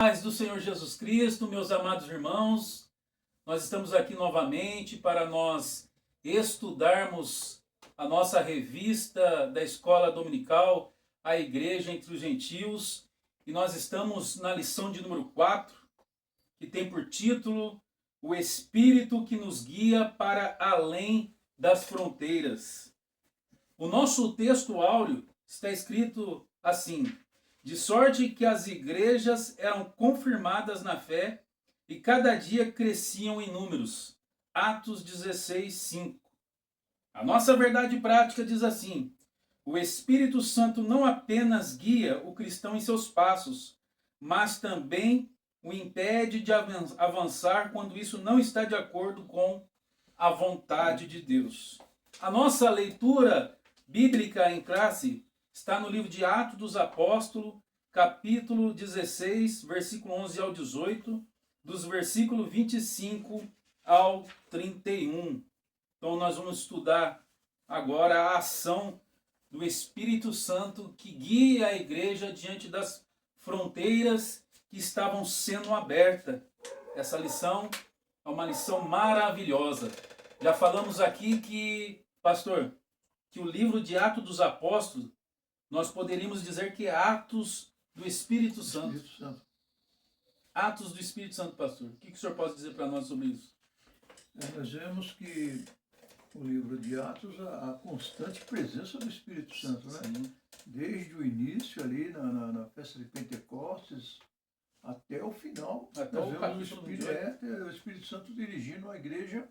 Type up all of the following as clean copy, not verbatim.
Paz do Senhor Jesus Cristo, meus amados irmãos, nós estamos aqui novamente para nós estudarmos a nossa revista da Escola Dominical, A Igreja entre os Gentios, e nós estamos na lição de número 4, que tem por título O Espírito que nos guia para além das fronteiras. O nosso texto áureo está escrito assim: de sorte que as igrejas eram confirmadas na fé e cada dia cresciam em números. Atos 16, 5. A nossa verdade prática diz assim: o Espírito Santo não apenas guia o cristão em seus passos, mas também o impede de avançar quando isso não está de acordo com a vontade de Deus. A nossa leitura bíblica em classe está no livro de Atos dos Apóstolos, capítulo 16, versículo 11 ao 18, dos versículos 25 ao 31. Então nós vamos estudar agora a ação do Espírito Santo que guia a igreja diante das fronteiras que estavam sendo abertas. Essa lição é uma lição maravilhosa. Já falamos aqui que, pastor, que o livro de Atos dos Apóstolos, nós poderíamos dizer que é Atos do Espírito Santo. Atos do Espírito Santo, pastor. O que o senhor pode dizer para nós sobre isso? Nós vemos que o livro de Atos, a constante presença do Espírito Santo, né? Sim. Desde o início ali, na festa de Pentecostes, até o final, Até nós o vemos capítulo o Espírito Santo dirigindo a igreja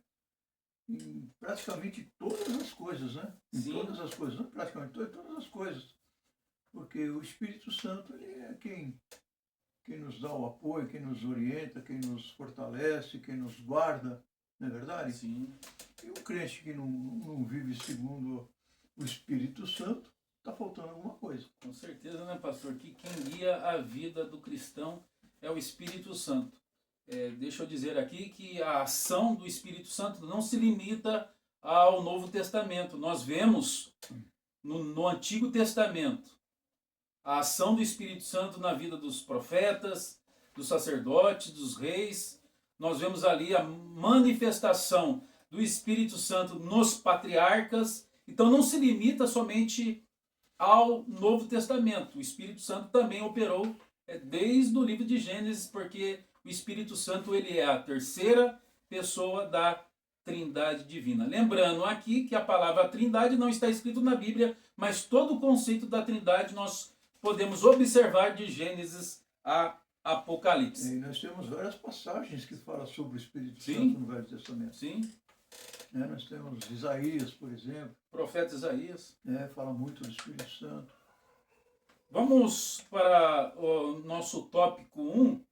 em praticamente todas as coisas, né? Em Sim. todas as coisas, não praticamente todas as coisas. Porque o Espírito Santo ele é quem nos dá o apoio, quem nos orienta, quem nos fortalece, quem nos guarda, não é verdade? Sim. E um crente que não vive segundo o Espírito Santo, está faltando alguma coisa. Com certeza, né, pastor? Que quem guia a vida do cristão é o Espírito Santo. Deixa eu dizer aqui que a ação do Espírito Santo não se limita ao Novo Testamento. Nós vemos no Antigo Testamento a ação do Espírito Santo na vida dos profetas, dos sacerdotes, dos reis. Nós vemos ali a manifestação do Espírito Santo nos patriarcas. Então não se limita somente ao Novo Testamento. O Espírito Santo também operou desde o livro de Gênesis, porque o Espírito Santo ele é a terceira pessoa da Trindade Divina. Lembrando aqui que a palavra Trindade não está escrito na Bíblia, mas todo o conceito da Trindade nós podemos observar de Gênesis a Apocalipse. E nós temos várias passagens que falam sobre o Espírito Sim. Santo no Velho Testamento. Sim. Nós temos Isaías, por exemplo, Profeta Isaías. fala muito do Espírito Santo. Vamos para o nosso tópico 1,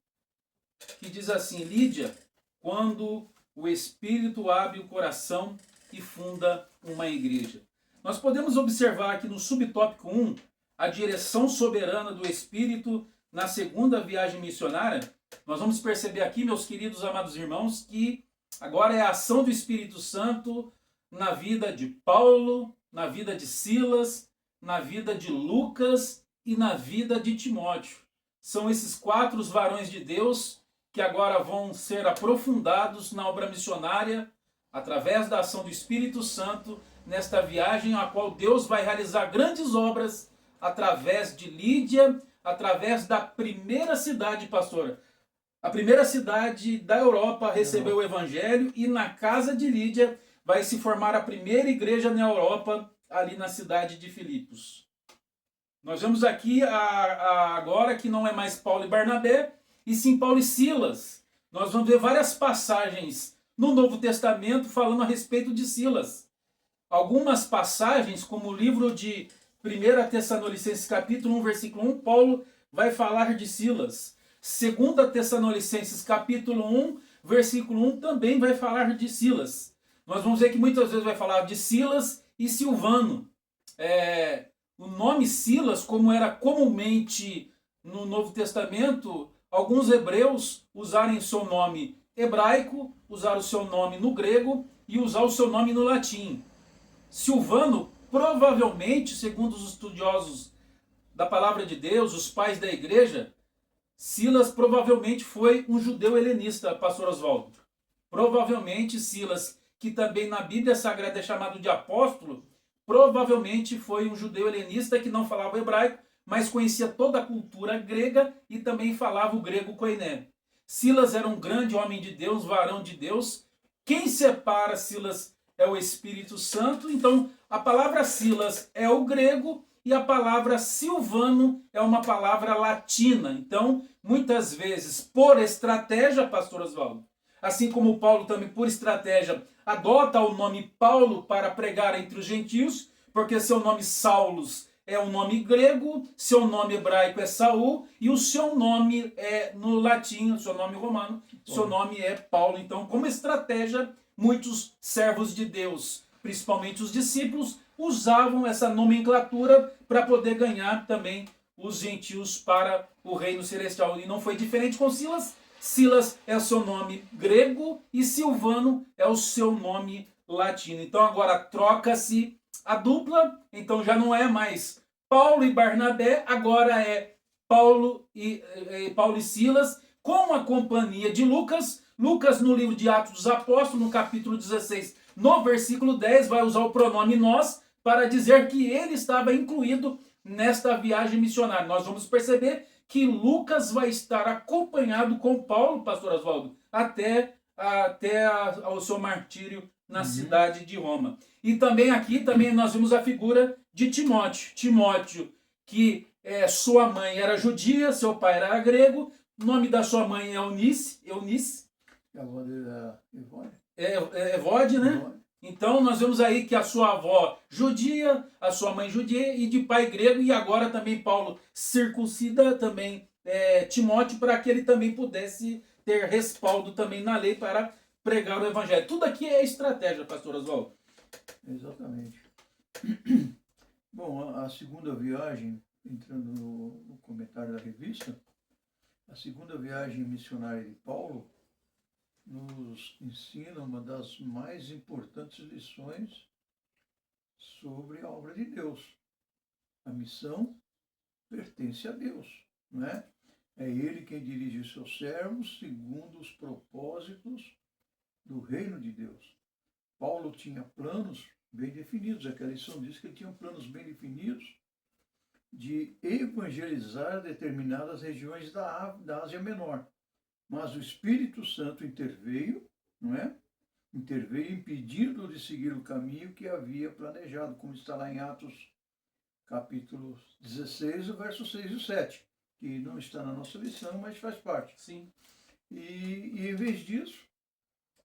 que diz assim: Lídia, quando o Espírito abre o coração e funda uma igreja. Nós podemos observar aqui no subtópico 1 a direção soberana do Espírito na segunda viagem missionária. Nós vamos perceber aqui, meus queridos amados irmãos, que agora é a ação do Espírito Santo na vida de Paulo, na vida de Silas, na vida de Lucas e na vida de Timóteo. São esses 4 varões de Deus que agora vão ser aprofundados na obra missionária através da ação do Espírito Santo nesta viagem a qual Deus vai realizar grandes obras através de Lídia, através da primeira cidade, pastora. A primeira cidade da Europa recebeu o Evangelho e na casa de Lídia vai se formar a primeira igreja na Europa, ali na cidade de Filipos. Nós vemos aqui agora que não é mais Paulo e Barnabé, e sim Paulo e Silas. Nós vamos ver várias passagens no Novo Testamento falando a respeito de Silas. Algumas passagens, como o livro de 1 Tessalonicenses capítulo 1, versículo 1, Paulo vai falar de Silas. 2 Tessalonicenses capítulo 1, versículo 1, também vai falar de Silas. Nós vamos ver que muitas vezes vai falar de Silas e Silvano. O nome Silas, como era comumente no Novo Testamento, alguns hebreus usarem seu nome hebraico, usar o seu nome no grego e usar o seu nome no latim. Silvano, provavelmente, segundo os estudiosos da palavra de Deus, os pais da igreja, Silas provavelmente foi um judeu helenista, pastor Oswaldo. Provavelmente Silas, que também na Bíblia Sagrada é chamado de apóstolo, provavelmente foi um judeu helenista que não falava hebraico, mas conhecia toda a cultura grega e também falava o grego koiné. Silas era um grande homem de Deus, varão de Deus. Quem separa Silas é o Espírito Santo. Então, a palavra Silas é o grego e a palavra Silvano é uma palavra latina. Então, muitas vezes, por estratégia, pastor Oswaldo, assim como Paulo também, por estratégia, adota o nome Paulo para pregar entre os gentios, porque seu nome Saulos é um nome grego, seu nome hebraico é Saul, e o seu nome é no latim, o seu nome romano, seu nome é Paulo. Então, como estratégia, muitos servos de Deus, principalmente os discípulos, usavam essa nomenclatura para poder ganhar também os gentios para o reino celestial. E não foi diferente com Silas. Silas é o seu nome grego e Silvano é o seu nome latino. Então agora troca-se a dupla, então já não é mais Paulo e Barnabé, agora é Paulo e Silas, com a companhia de Lucas. Lucas, no livro de Atos dos Apóstolos, no capítulo 16, no versículo 10, vai usar o pronome nós para dizer que ele estava incluído nesta viagem missionária. Nós vamos perceber que Lucas vai estar acompanhado com Paulo, pastor Oswaldo, até o seu martírio na cidade de Roma. E também aqui nós vimos a figura de Timóteo. Timóteo, que sua mãe era judia, seu pai era grego, o nome da sua mãe é Eunice. A avó dele era Evode. Evode, né? Evode. Então nós vemos aí que a sua avó judia, a sua mãe judia e de pai grego, e agora também Paulo circuncida também Timóteo para que ele também pudesse ter respaldo também na lei para pregar o evangelho. Tudo aqui é estratégia, pastor Oswaldo. Exatamente. Bom, a segunda viagem, entrando no comentário da revista, a segunda viagem missionária de Paulo nos ensina uma das mais importantes lições sobre a obra de Deus. A missão pertence a Deus, não é? É Ele quem dirige os seus servos segundo os propósitos do reino de Deus. Paulo tinha planos bem definidos, aquela lição diz que ele tinha planos bem definidos de evangelizar determinadas regiões da Ásia Menor. Mas o Espírito Santo interveio, não é? Interveio impedindo-o de seguir o caminho que havia planejado, como está lá em Atos capítulo 16, o verso 6 e 7, que não está na nossa lição, mas faz parte. Sim. E em vez disso,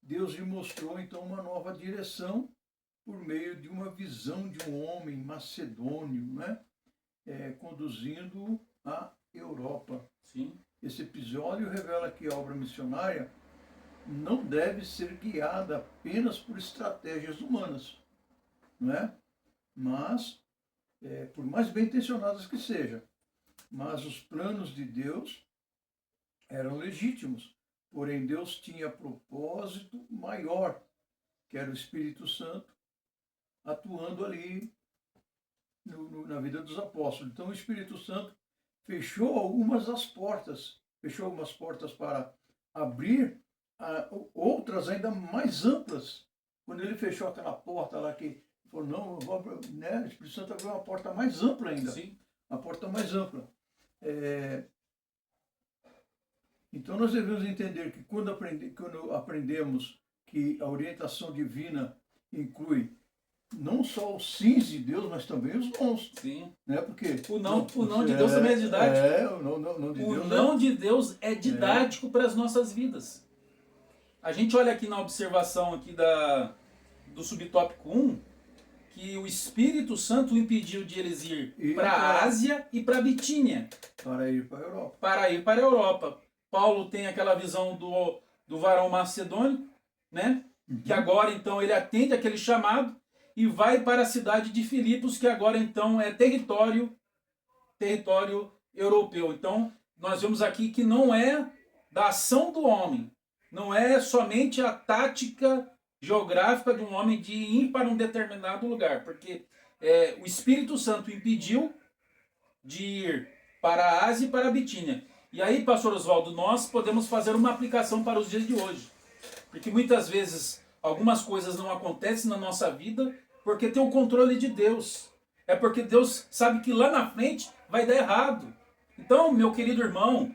Deus lhe mostrou então uma nova direção por meio de uma visão de um homem macedônio, né? Conduzindo à Europa. Sim. Esse episódio revela que a obra missionária não deve ser guiada apenas por estratégias humanas, não é? Mas, por mais bem intencionadas que sejam, mas os planos de Deus eram legítimos, porém Deus tinha propósito maior, que era o Espírito Santo atuando ali na vida dos apóstolos. Então o Espírito Santo fechou algumas portas para abrir outras ainda mais amplas. Quando ele fechou aquela porta lá que falou, não, o Espírito Santo abriu uma porta mais ampla ainda. Sim. A porta mais ampla. Então nós devemos entender que quando aprendemos que a orientação divina inclui não só os sims de Deus, mas também os nãos. Sim. Né? Porque o não de Deus também é didático. O não de Deus é didático para as nossas vidas. A gente olha aqui na observação aqui do subtópico 1, que o Espírito Santo impediu de eles ir para a Ásia e para a Bitínia. Para ir para a Europa. Para ir para a Europa. Paulo tem aquela visão do varão macedônico, né? Uhum. Que agora então ele atende aquele chamado e vai para a cidade de Filipos, que agora então é território europeu. Então nós vemos aqui que não é da ação do homem, não é somente a tática geográfica de um homem de ir para um determinado lugar, porque o Espírito Santo impediu de ir para a Ásia e para a Bitínia. E aí, pastor Oswaldo, nós podemos fazer uma aplicação para os dias de hoje. Porque muitas vezes algumas coisas não acontecem na nossa vida porque tem o controle de Deus. É porque Deus sabe que lá na frente vai dar errado. Então, meu querido irmão,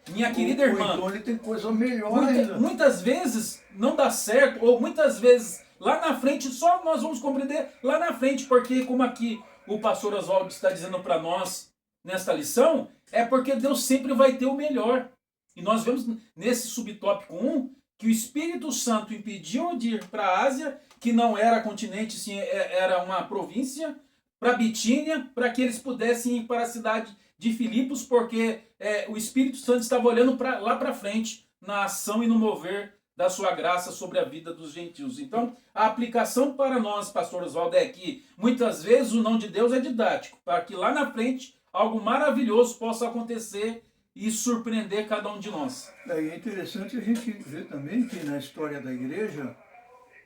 minha querida irmã, então ele tem coisa melhor ainda. muitas vezes não dá certo, ou muitas vezes lá na frente, só nós vamos compreender lá na frente, porque como aqui o pastor Oswaldo está dizendo para nós nesta lição, é porque Deus sempre vai ter o melhor. E nós vemos nesse subtópico 1 que o Espírito Santo impediu de ir para a Ásia, que não era continente, sim, era uma província, para Bitínia, para que eles pudessem ir para a cidade de Filipos, porque o Espírito Santo estava olhando lá para frente, na ação e no mover da sua graça sobre a vida dos gentios. Então, a aplicação para nós, pastor Oswaldo, é que muitas vezes o não de Deus é didático, para que lá na frente algo maravilhoso possa acontecer e surpreender cada um de nós. É interessante a gente ver também que na história da igreja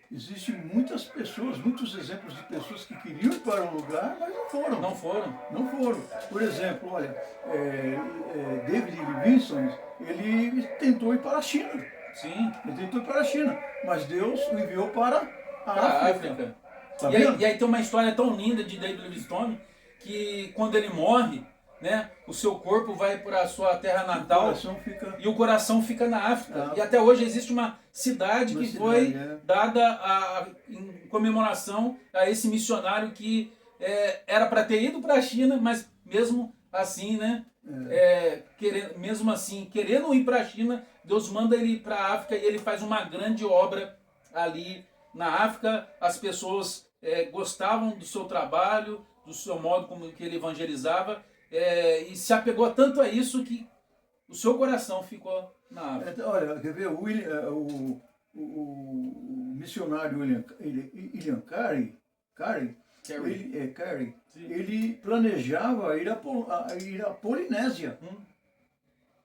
existem muitas pessoas, muitos exemplos de pessoas que queriam ir para um lugar, mas não foram. Não foram. Não foram. Por exemplo, olha, David Livingstone, ele tentou ir para a China. Sim. Ele tentou ir para a China, mas Deus o enviou para a África. África. Tá e aí tem uma história tão linda de David Livingstone que quando ele morre, né, o seu corpo vai para a sua terra natal e o coração fica na África. E até hoje existe uma cidade que foi dada em comemoração a esse missionário que era para ter ido para a China, mas mesmo assim, né, mesmo assim, querendo ir para a China, Deus manda ele ir para a África e ele faz uma grande obra ali na África. As pessoas gostavam do seu trabalho, do seu modo como que ele evangelizava, e se apegou tanto a isso que o seu coração ficou na África. Olha, quer ver, o missionário William Carey, ele planejava ir à Polinésia.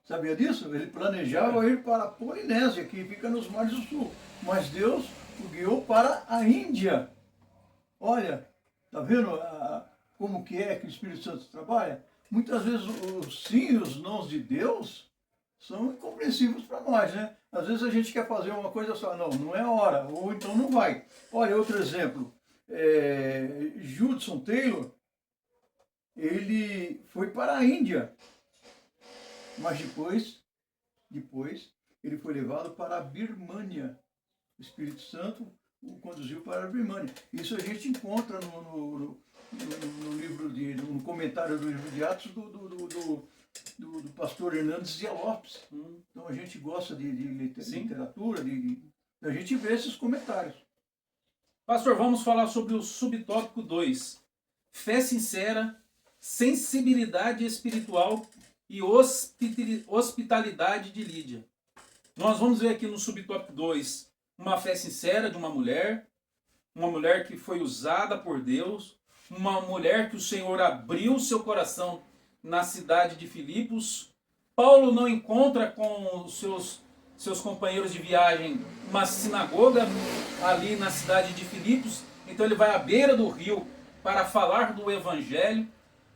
Sabia disso? Ele planejava ir para a Polinésia, que fica nos mares do sul. Mas Deus o guiou para a Índia. Olha, tá vendo como que o Espírito Santo trabalha? Muitas vezes os sim e os nãos de Deus são incompreensíveis para nós, né? Às vezes a gente quer fazer uma coisa só, não é a hora, ou então não vai. Olha, outro exemplo, Judson Taylor, ele foi para a Índia, mas depois ele foi levado para a Birmânia. O Espírito Santo o conduziu para a Birmânia. Isso a gente encontra no no comentário do livro de Atos do pastor Hernandes Dias Lopes. Então a gente gosta de literatura, a gente vê esses comentários. Pastor, vamos falar sobre o subtópico 2. Fé sincera, sensibilidade espiritual e hospitalidade de Lídia. Nós vamos ver aqui no subtópico 2 uma fé sincera de uma mulher que foi usada por Deus, uma mulher que o Senhor abriu seu coração na cidade de Filipos. Paulo não encontra com os seus companheiros de viagem uma sinagoga ali na cidade de Filipos, então ele vai à beira do rio para falar do Evangelho.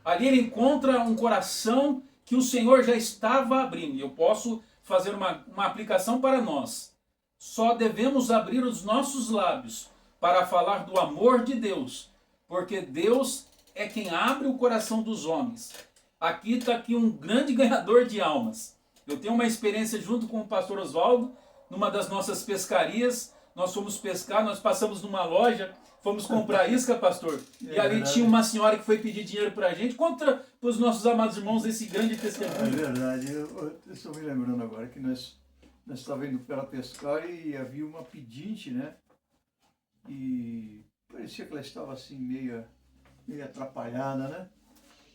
Ali ele encontra um coração que o Senhor já estava abrindo. Eu posso fazer uma aplicação para nós. Só devemos abrir os nossos lábios para falar do amor de Deus, porque Deus é quem abre o coração dos homens. Aqui está um grande ganhador de almas. Eu tenho uma experiência junto com o pastor Oswaldo, numa das nossas pescarias. Nós fomos pescar, nós passamos numa loja, fomos comprar isca, pastor, e ali tinha uma senhora que foi pedir dinheiro para a gente. Conta para os nossos amados irmãos esse grande testemunho. É verdade, eu estou me lembrando agora que nós estávamos indo para pescar e havia uma pedinte, né? E parecia que ela estava assim meio atrapalhada, né?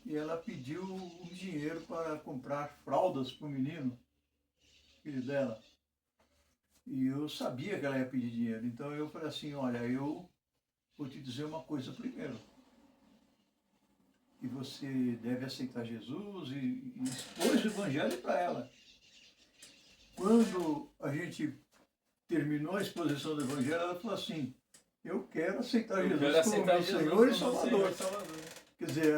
E ela pediu um dinheiro para comprar fraldas para o menino, filho dela. E eu sabia que ela ia pedir dinheiro, então eu falei assim, olha, eu vou te dizer uma coisa primeiro. Que você deve aceitar Jesus e expôs o Evangelho para ela. Quando a gente terminou a exposição do Evangelho, ela falou assim, eu quero aceitar Jesus como meu Senhor e Salvador. Quer dizer,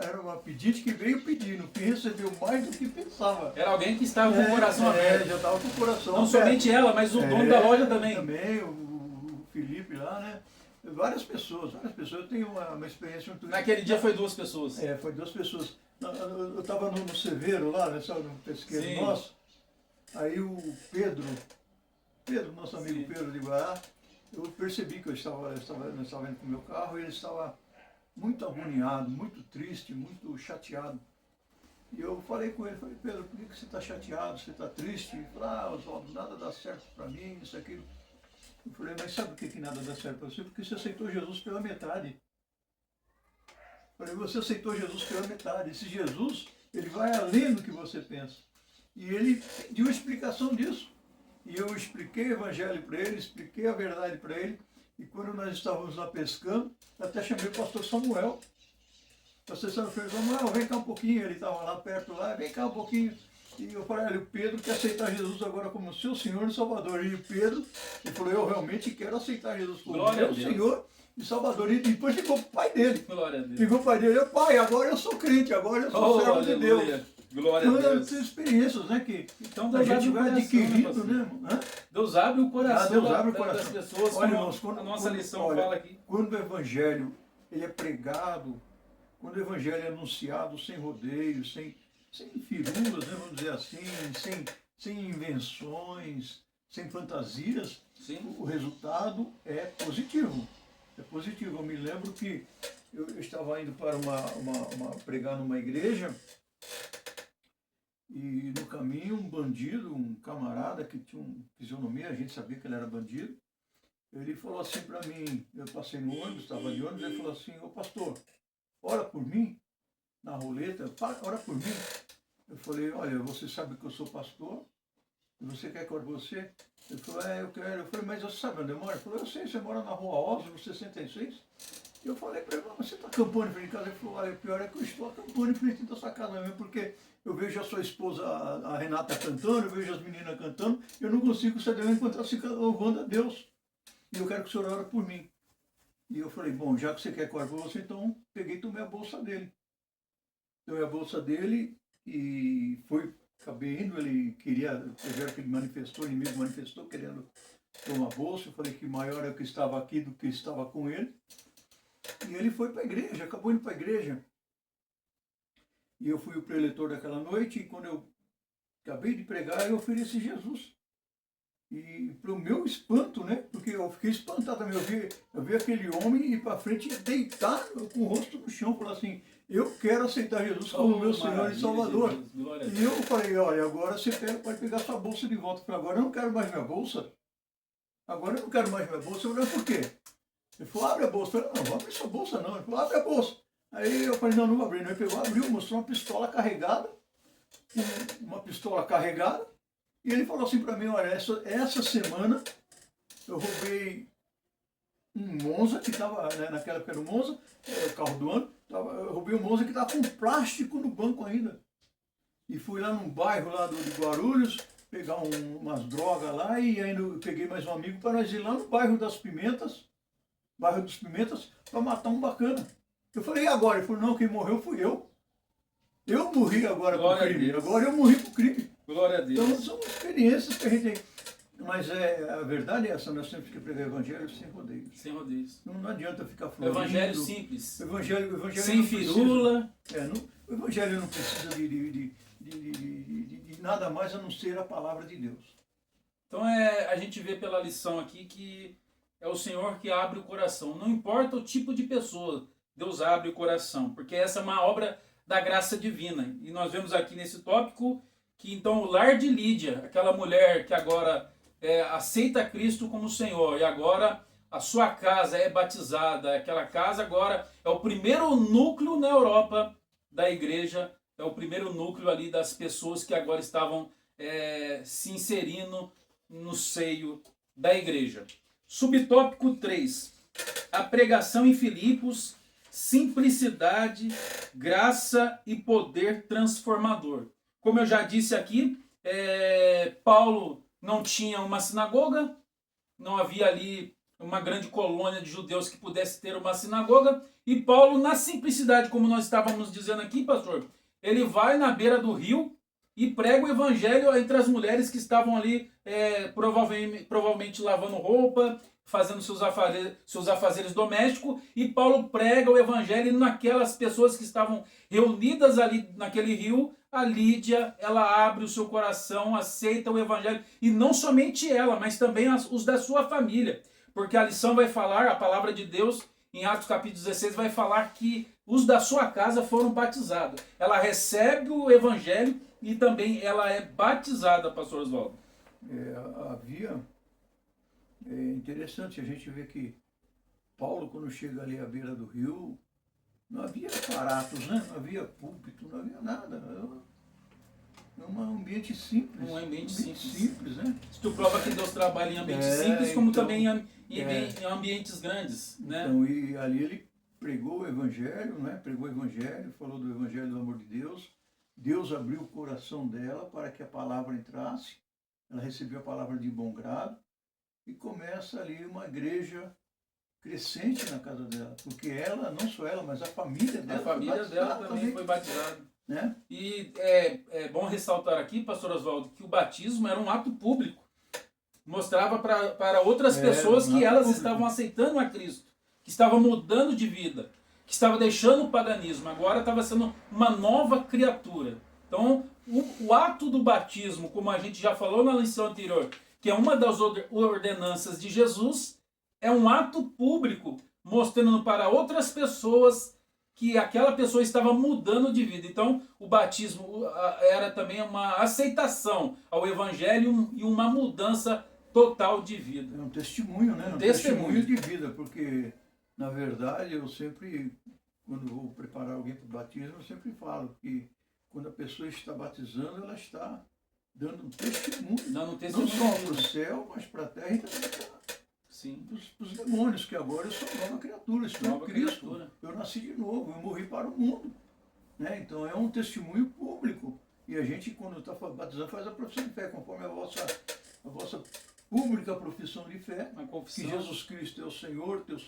era uma pedinte que veio pedindo, que recebeu mais do que pensava. Era alguém que estava com o coração aberto. Já estava com o coração Não aberto. somente ela, mas o dono da loja também. Também, o Felipe lá, né? Várias pessoas. Eu tenho uma experiência muito... Naquele dia foi 2 pessoas. Foi 2 pessoas. Eu estava no Severo lá, né, sabe, no pesqueiro Sim. nosso. Aí o Pedro, nosso amigo Sim. Pedro de Guará, eu percebi que nós estava indo com o meu carro e ele estava muito agoniado, muito triste, muito chateado. E eu falei com ele, Pedro, por que você está chateado, você está triste? Ele falou, Oswaldo, nada dá certo para mim, isso, aquilo. Eu falei, mas sabe por que nada dá certo para você? Porque você aceitou Jesus pela metade. Eu falei, você aceitou Jesus pela metade. Esse Jesus, ele vai além do que você pensa. E ele deu explicação disso. E eu expliquei o evangelho para ele, expliquei a verdade para ele. E quando nós estávamos lá pescando, até chamei o pastor Samuel. O pastor Samuel, vem cá um pouquinho. Ele estava lá perto, vem cá um pouquinho. E eu falei, olha, o Pedro quer aceitar Jesus agora como seu Senhor e Salvador. E o Pedro, ele falou, eu realmente quero aceitar Jesus como meu Senhor e Salvador. E depois ligou para o pai dele. Glória a Deus. Ligou para o pai dele, pai, agora eu sou crente, agora eu sou servo de Deus. Glória a Deus. Essas experiências, né, que então, a gente vai adquirindo, né? Deus abre o coração, das pessoas, olha, como irmãos, a nossa lição fala aqui. Quando o Evangelho ele é pregado, quando o Evangelho é anunciado sem rodeios, sem firulas, né, vamos dizer assim, sem invenções, sem fantasias, Sim. O resultado é positivo. É positivo. Eu me lembro que eu estava indo para pregar numa igreja e no caminho um bandido, um camarada que tinha uma fisionomia, a gente sabia que ele era bandido, ele falou assim para mim, eu passei no ônibus, estava de ônibus, ele falou assim, ô pastor, ora por mim, na roleta, ora por mim. Eu falei, olha, você sabe que eu sou pastor, e você quer que eu ore por você? Ele falou, eu quero. Eu falei, mas você sabe onde eu moro? Ele falou, eu sei, você mora na rua Oslo, 66. Eu falei para ele, mas você está acampando em frente de casa? Ele falou, olha, o pior é que eu estou acampando em frente da sua casa mesmo, porque eu vejo a sua esposa, a Renata, cantando, eu vejo as meninas cantando, eu não consigo saber enquanto elas ficam louvando a Deus. E eu quero que o senhor ore por mim. E eu falei, bom, já que você quer que eu ore por você, então peguei e tomei a bolsa dele. Tomei a bolsa dele e acabei indo, ele queria, primeiro que ele manifestou, ele mesmo manifestou, querendo tomar a bolsa. Eu falei que maior é o que estava aqui do que estava com ele. E ele foi para a igreja, acabou indo para a igreja. E eu fui o preletor daquela noite, e quando eu acabei de pregar, eu ofereci Jesus. E para o meu espanto, né? Porque eu fiquei espantado também, eu vi aquele homem ir para frente e deitar com o rosto no chão, falar assim, eu quero aceitar Jesus como meu Senhor e Salvador. E eu falei, olha, agora você pode pegar sua bolsa de volta. Eu falei, agora eu não quero mais minha bolsa. Agora eu não quero mais minha bolsa. Eu falei, por quê? Ele falou, abre a bolsa. Eu falei, não vou abrir sua bolsa não. Ele falou, abre a bolsa. Aí eu falei, não vou abrir. Ele pegou, abriu, mostrou uma pistola carregada. E ele falou assim para mim, olha, essa semana eu roubei um Monza que estava, né, naquela época era o Monza, o carro do ano, eu roubei um Monza que estava com plástico no banco ainda. E fui lá num bairro lá de Guarulhos, pegar umas drogas lá, e ainda peguei mais um amigo para nós ir lá no bairro dos Pimentas, para matar um bacana. Eu falei, e agora? Ele falou, não, quem morreu fui eu. Eu morri agora com o crime, agora eu morri com o crime. Glória a Deus. Então são experiências que a gente tem. Mas a verdade é essa, nós temos que pregar o evangelho sem rodeios. Sem rodeios. Não adianta ficar florindo. Evangelho simples. Evangelho sem firula. O evangelho não precisa de nada mais a não ser a palavra de Deus. Então a gente vê pela lição aqui que é o Senhor que abre o coração. Não importa o tipo de pessoa, Deus abre o coração. Porque essa é uma obra da graça divina. E nós vemos aqui nesse tópico que então o lar de Lídia, aquela mulher que agora aceita Cristo como Senhor, e agora a sua casa é batizada, aquela casa agora é o primeiro núcleo na Europa da igreja, é o primeiro núcleo ali das pessoas que agora estavam se inserindo no seio da igreja. Subtópico 3, a pregação em Filipos, simplicidade, graça e poder transformador. Como eu já disse aqui, Paulo não tinha uma sinagoga, não havia ali uma grande colônia de judeus que pudesse ter uma sinagoga. E Paulo, na simplicidade, como nós estávamos dizendo aqui, pastor, ele vai na beira do rio e prega o evangelho entre as mulheres que estavam ali, provavelmente lavando roupa, fazendo seus afazeres domésticos, e Paulo prega o evangelho naquelas pessoas que estavam reunidas ali naquele rio. A Lídia, ela abre o seu coração, aceita o evangelho, e não somente ela, mas também os da sua família, porque a lição vai falar, a palavra de Deus, em Atos capítulo 16, vai falar que os da sua casa foram batizados. Ela recebe o evangelho e também ela é batizada, pastor Oswaldo. É interessante a gente ver que Paulo, quando chega ali à beira do rio, não havia aparatos, né? Não havia púlpito, não havia nada. É um ambiente simples. Um ambiente simples, né? Isso prova que Deus trabalha em ambientes simples, como também em ambientes grandes, né? Então, e ali ele pregou o evangelho, né? Pregou o evangelho, falou do evangelho do amor de Deus. Deus abriu o coração dela para que a palavra entrasse. Ela recebeu a palavra de bom grado e começa ali uma igreja crescente na casa dela, porque ela, não só ela, mas a família dela também foi batizada. Né? E é bom ressaltar aqui, pastor Oswaldo, que o batismo era um ato público. Mostrava para outras pessoas que elas estavam aceitando a Cristo, que estavam mudando de vida, que estavam deixando o paganismo, agora estava sendo uma nova criatura. Então, o ato do batismo, como a gente já falou na lição anterior, que é uma das ordenanças de Jesus, é um ato público, mostrando para outras pessoas que aquela pessoa estava mudando de vida. Então, o batismo era também uma aceitação ao evangelho e uma mudança total de vida. É um testemunho, né? Um testemunho de vida, porque, na verdade, eu sempre, quando vou preparar alguém para o batismo, eu sempre falo que quando a pessoa está batizando, ela está dando um testemunho. Não só para o céu, mas para a terra e também para os demônios, que agora eu sou nova criatura, estou em Cristo. Eu nasci de novo, eu morri para o mundo. Né? Então é um testemunho público. E a gente, quando está batizando, faz a profissão de fé, conforme a vossa pública profissão de fé, que Jesus Cristo é o Senhor, teu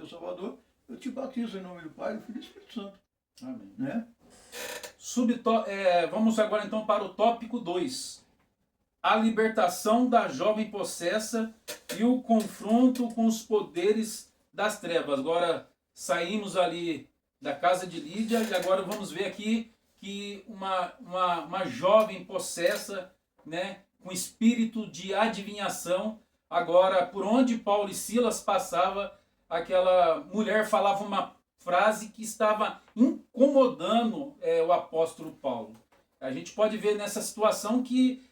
Salvador. Eu te batizo em nome do Pai, do Filho e do Espírito Santo. Amém. Né? Vamos agora então para o tópico 2. A libertação da jovem possessa e o confronto com os poderes das trevas. Agora saímos ali da casa de Lídia e agora vamos ver aqui que uma jovem possessa, né, com espírito de adivinhação, agora por onde Paulo e Silas passava, aquela mulher falava uma frase que estava incomodando o apóstolo Paulo. A gente pode ver nessa situação que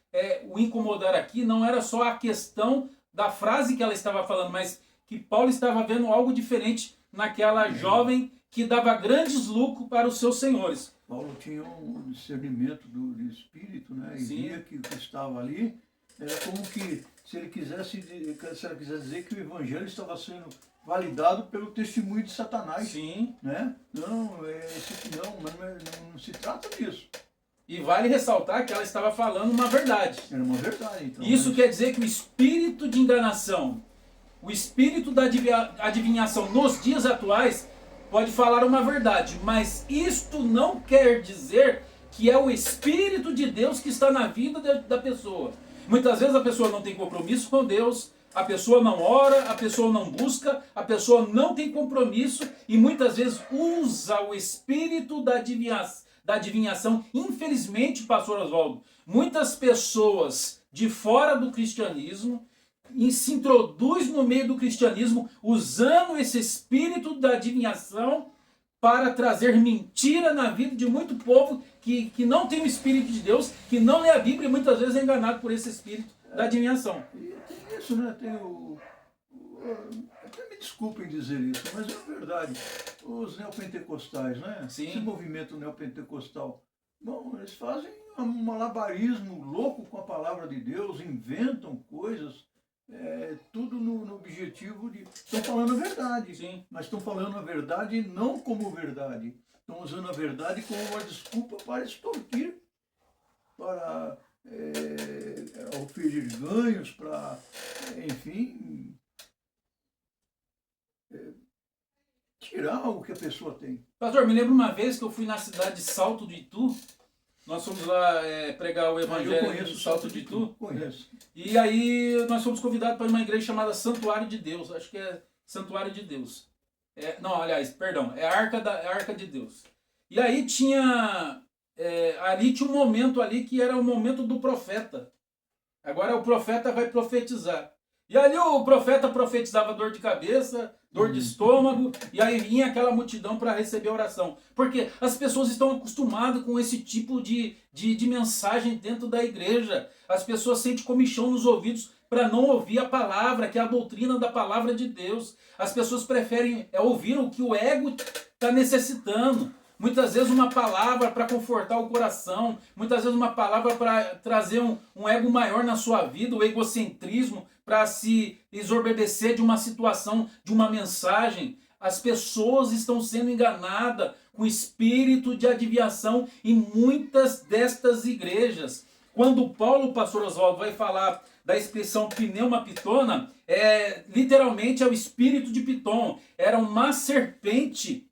o incomodar aqui não era só a questão da frase que ela estava falando, mas que Paulo estava vendo algo diferente naquela jovem que dava grandes lucros para os seus senhores. Paulo tinha um discernimento do espírito, né? E via que o que estava ali era como que se ela quisesse dizer que o evangelho estava sendo validado pelo testemunho de Satanás. Sim. Né? Mas não se trata disso. E vale ressaltar que ela estava falando uma verdade. Era uma verdade, então. Isso quer dizer que o espírito de enganação, o espírito da adivinhação nos dias atuais pode falar uma verdade, mas isto não quer dizer que é o Espírito de Deus que está na vida da pessoa. Muitas vezes a pessoa não tem compromisso com Deus, a pessoa não ora, a pessoa não busca, a pessoa não tem compromisso e muitas vezes usa o espírito da adivinhação. Infelizmente, pastor Oswaldo, muitas pessoas de fora do cristianismo se introduz no meio do cristianismo usando esse espírito da adivinhação para trazer mentira na vida de muito povo que não tem o Espírito de Deus, que não lê a Bíblia e muitas vezes é enganado por esse espírito da adivinhação. E tem isso, né? Até me desculpem dizer isso, mas é verdade. Os neopentecostais, né? Sim. Esse movimento neopentecostal, bom, eles fazem um malabarismo louco com a palavra de Deus, inventam coisas, tudo no objetivo de... Estão falando a verdade, Sim. Mas estão falando a verdade não como verdade. Estão usando a verdade como uma desculpa para extorquir, para oferir ganhos, para, enfim... tirar o que a pessoa tem. Pastor, me lembro uma vez que eu fui na cidade de Salto de Itu. Nós fomos lá pregar o evangelho em Salto de Itu. Conheço. E aí nós fomos convidados para uma igreja chamada Santuário de Deus. Acho que é Santuário de Deus. Não, aliás, perdão. É a Arca de Deus. E aí tinha... ali tinha um momento ali que era o momento do profeta. Agora o profeta vai profetizar. E ali o profeta profetizava dor de cabeça, dor de estômago, e aí vinha aquela multidão para receber a oração. Porque as pessoas estão acostumadas com esse tipo de mensagem dentro da igreja. As pessoas sentem comichão nos ouvidos para não ouvir a palavra, que é a doutrina da palavra de Deus. As pessoas preferem ouvir o que o ego está necessitando. Muitas vezes uma palavra para confortar o coração, muitas vezes uma palavra para trazer um ego maior na sua vida, o egocentrismo, para se exorbebecer de uma situação, de uma mensagem. As pessoas estão sendo enganadas com espírito de adivinhação em muitas destas igrejas. Quando Paulo, pastor Oswaldo, vai falar da expressão pneuma pitona, literalmente é o espírito de Piton. Era uma serpente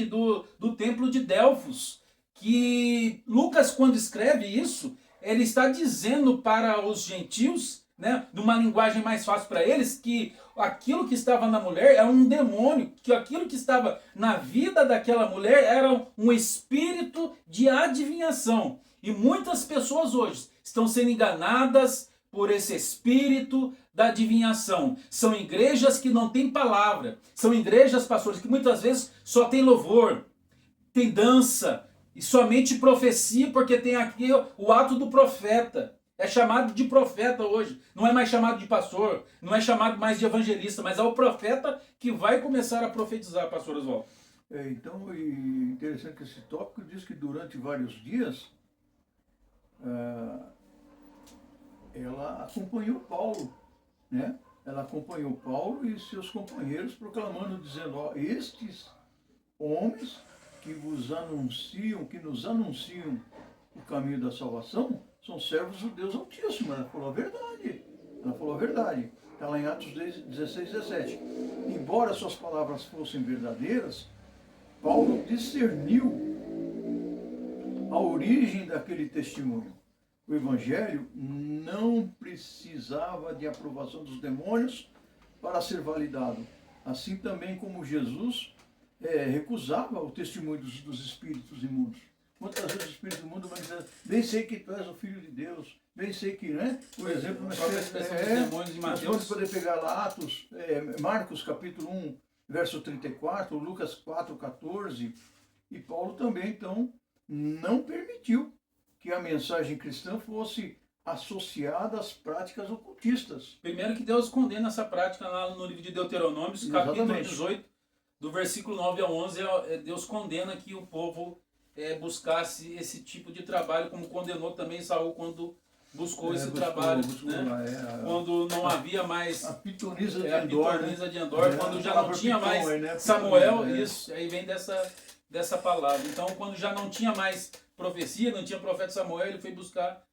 do templo de Delfos, que Lucas, quando escreve isso, ele está dizendo para os gentios, né, numa linguagem mais fácil para eles, que aquilo que estava na mulher era um demônio, que aquilo que estava na vida daquela mulher era um espírito de adivinhação. E muitas pessoas hoje estão sendo enganadas por esse espírito da adivinhação. São igrejas que não têm palavra. São igrejas, pastores, que muitas vezes só tem louvor, tem dança e somente profecia, porque tem aqui o ato do profeta. É chamado de profeta hoje. Não é mais chamado de pastor, não é chamado mais de evangelista, mas é o profeta que vai começar a profetizar, pastor Oswaldo. Então, interessante que esse tópico diz que durante vários dias ela acompanhou Paulo, né? Ela acompanhou Paulo e seus companheiros proclamando, dizendo: ó, estes homens que vos anunciam, que nos anunciam o caminho da salvação, são servos do Deus Altíssimo. Ela falou a verdade. Ela falou a verdade. Está lá em Atos 16, 17. Embora suas palavras fossem verdadeiras, Paulo discerniu a origem daquele testemunho. O Evangelho não precisava de aprovação dos demônios para ser validado. Assim também como Jesus recusava o testemunho dos espíritos imundos. Quantas vezes o espírito imundo vai dizer: bem sei que tu és o Filho de Deus, bem sei que, né? Por exemplo, nós vamos poder pegar lá Marcos capítulo 1, verso 34, Lucas 4, 14, e Paulo também, então, não permitiu que a mensagem cristã fosse associada às práticas ocultistas. Primeiro que Deus condena essa prática lá no livro de Deuteronômio, capítulo 18, do versículo 9 ao 11, Deus condena que o povo buscasse esse tipo de trabalho, como condenou também Saul quando buscou esse trabalho, né? Quando não havia mais a pitonisa de Endor, quando já não tinha mais Samuel, isso, aí vem dessa palavra. Então, quando já não tinha mais profecia, não tinha profeta Samuel, ele foi buscar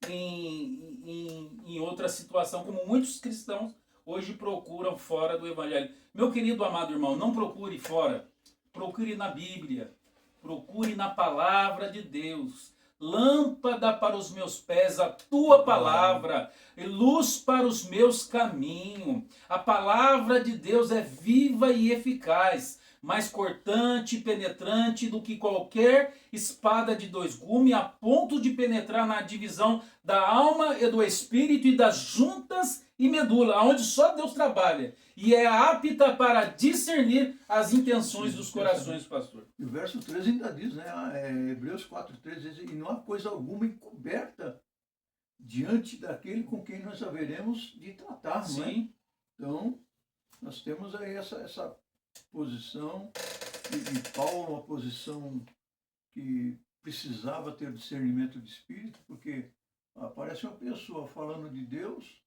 em outra situação, como muitos cristãos hoje procuram fora do Evangelho. Meu querido amado irmão, não procure fora, procure na Bíblia, procure na palavra de Deus. Lâmpada para os meus pés, a tua palavra, e luz para os meus caminhos. A palavra de Deus é viva e eficaz, mais cortante e penetrante do que qualquer espada de dois gumes, a ponto de penetrar na divisão da alma e do espírito e das juntas e medula, onde só Deus trabalha, e é apta para discernir as intenções dos corações, pastor. E o verso 13 ainda diz, né? Hebreus 4:13 diz: e não há coisa alguma encoberta diante daquele com quem nós haveremos de tratar, não é? Então, nós temos aí essa posição, e Paulo, uma posição que precisava ter discernimento de espírito, porque aparece uma pessoa falando de Deus,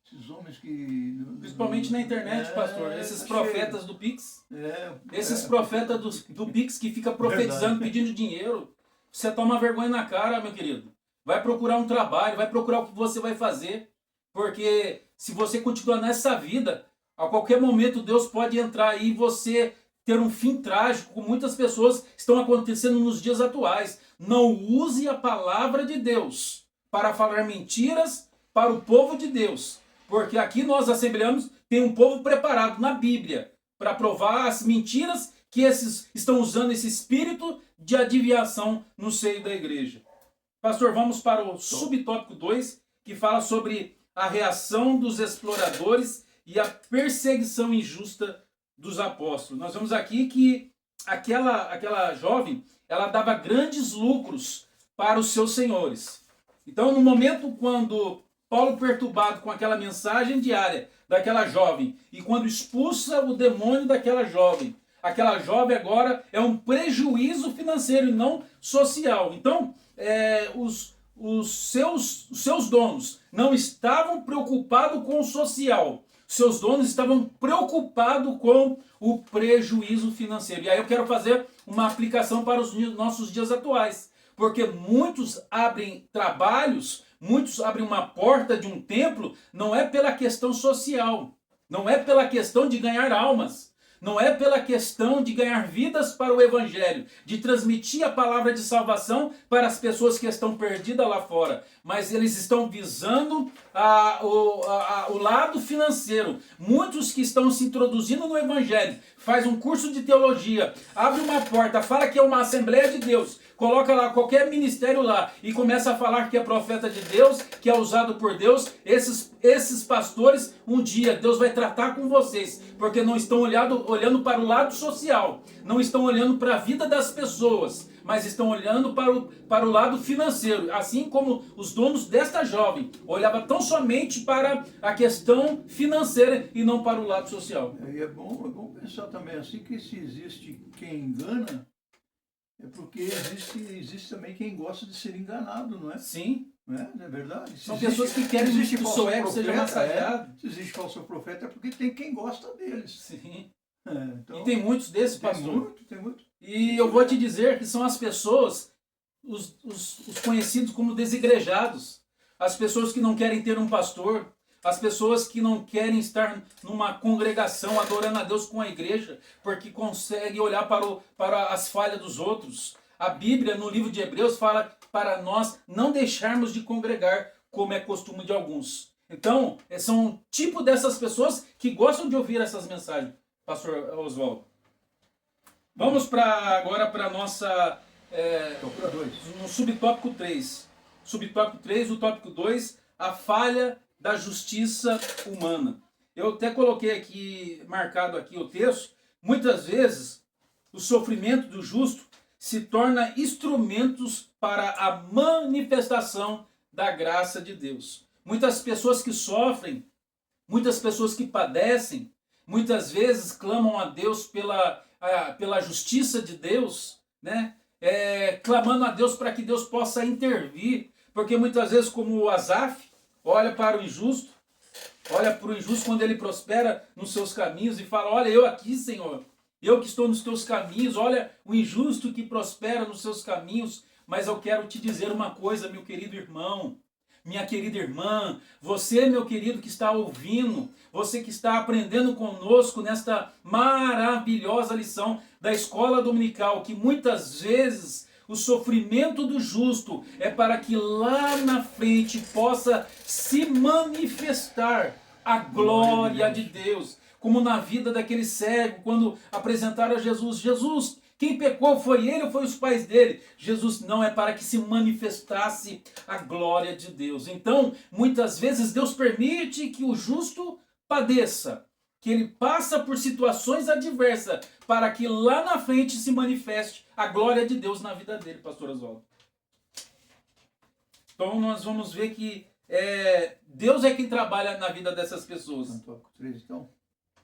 esses homens que... Principalmente na internet, pastor, esses profetas do Pix, esses profetas do Pix que fica profetizando, pedindo dinheiro, você toma vergonha na cara, meu querido. Vai procurar um trabalho, vai procurar o que você vai fazer, porque se você continuar nessa vida, A qualquer momento Deus pode entrar aí e você ter um fim trágico, como muitas pessoas estão acontecendo nos dias atuais. Não use a palavra de Deus para falar mentiras para o povo de Deus. Porque aqui nós, assembleanos, tem um povo preparado na Bíblia para provar as mentiras que esses estão usando esse espírito de adivinhação no seio da igreja. Pastor, vamos para o subtópico 2, que fala sobre a reação dos exploradores e a perseguição injusta dos apóstolos. Nós vemos aqui que aquela jovem, ela dava grandes lucros para os seus senhores. Então, no momento quando Paulo, perturbado com aquela mensagem diária daquela jovem, e quando expulsa o demônio daquela jovem agora é um prejuízo financeiro e não social. Então, os seus donos não estavam preocupados com o social. Seus donos estavam preocupados com o prejuízo financeiro. E aí eu quero fazer uma aplicação para os nossos dias atuais. Porque muitos abrem trabalhos, muitos abrem uma porta de um templo, não é pela questão social, não é pela questão de ganhar almas, não é pela questão de ganhar vidas para o evangelho, de transmitir a palavra de salvação para as pessoas que estão perdidas lá fora, mas eles estão visando o lado financeiro. Muitos que estão se introduzindo no evangelho, faz um curso de teologia, abre uma porta, fala que é uma Assembleia de Deus, coloca lá qualquer ministério lá e começa a falar que é profeta de Deus, que é usado por Deus. Esses pastores, um dia Deus vai tratar com vocês, porque não estão olhando para o lado social, não estão olhando para a vida das pessoas, mas estão olhando para o lado financeiro, assim como os donos desta jovem olhavam tão somente para a questão financeira e não para o lado social. E é bom pensar também assim, que se existe quem engana, é porque existe também quem gosta de ser enganado, não é? Sim. Não é verdade? São pessoas que querem que o seu ego seja massageado. Se existe falso profeta é porque tem quem gosta deles. Sim. Então, e tem muitos desses, pastor. Tem muito. E eu vou te dizer que são as pessoas, os conhecidos como desigrejados, as pessoas que não querem ter um pastor, as pessoas que não querem estar numa congregação adorando a Deus com a igreja, porque consegue olhar para as falhas dos outros. A Bíblia, no livro de Hebreus, fala para nós não deixarmos de congregar, como é costume de alguns. Então, são um tipo dessas pessoas que gostam de ouvir essas mensagens, pastor Oswaldo. Vamos agora para a nossa... no subtópico 3. Subtópico 3, o tópico 2, a falha da justiça humana. Eu até coloquei aqui, marcado aqui o texto. Muitas vezes, o sofrimento do justo se torna instrumentos para a manifestação da graça de Deus. Muitas pessoas que sofrem, muitas pessoas que padecem, muitas vezes clamam a Deus pela justiça de Deus, né? Clamando a Deus para que Deus possa intervir, porque muitas vezes, como o Asaf, olha para o injusto quando ele prospera nos seus caminhos e fala: olha, eu aqui, Senhor, eu que estou nos teus caminhos, olha o injusto que prospera nos seus caminhos. Mas eu quero te dizer uma coisa, meu querido irmão, minha querida irmã, você, meu querido, que está ouvindo, você que está aprendendo conosco nesta maravilhosa lição da escola dominical, que muitas vezes o sofrimento do justo é para que lá na frente possa se manifestar a glória de Deus, como na vida daquele cego, quando apresentaram a Jesus: Jesus, quem pecou, foi ele ou foi os pais dele? Jesus: não, é para que se manifestasse a glória de Deus. Então, muitas vezes Deus permite que o justo padeça, que ele passa por situações adversas, para que lá na frente se manifeste a glória de Deus na vida dele, pastor Oswaldo. Então nós vamos ver que Deus é quem trabalha na vida dessas pessoas.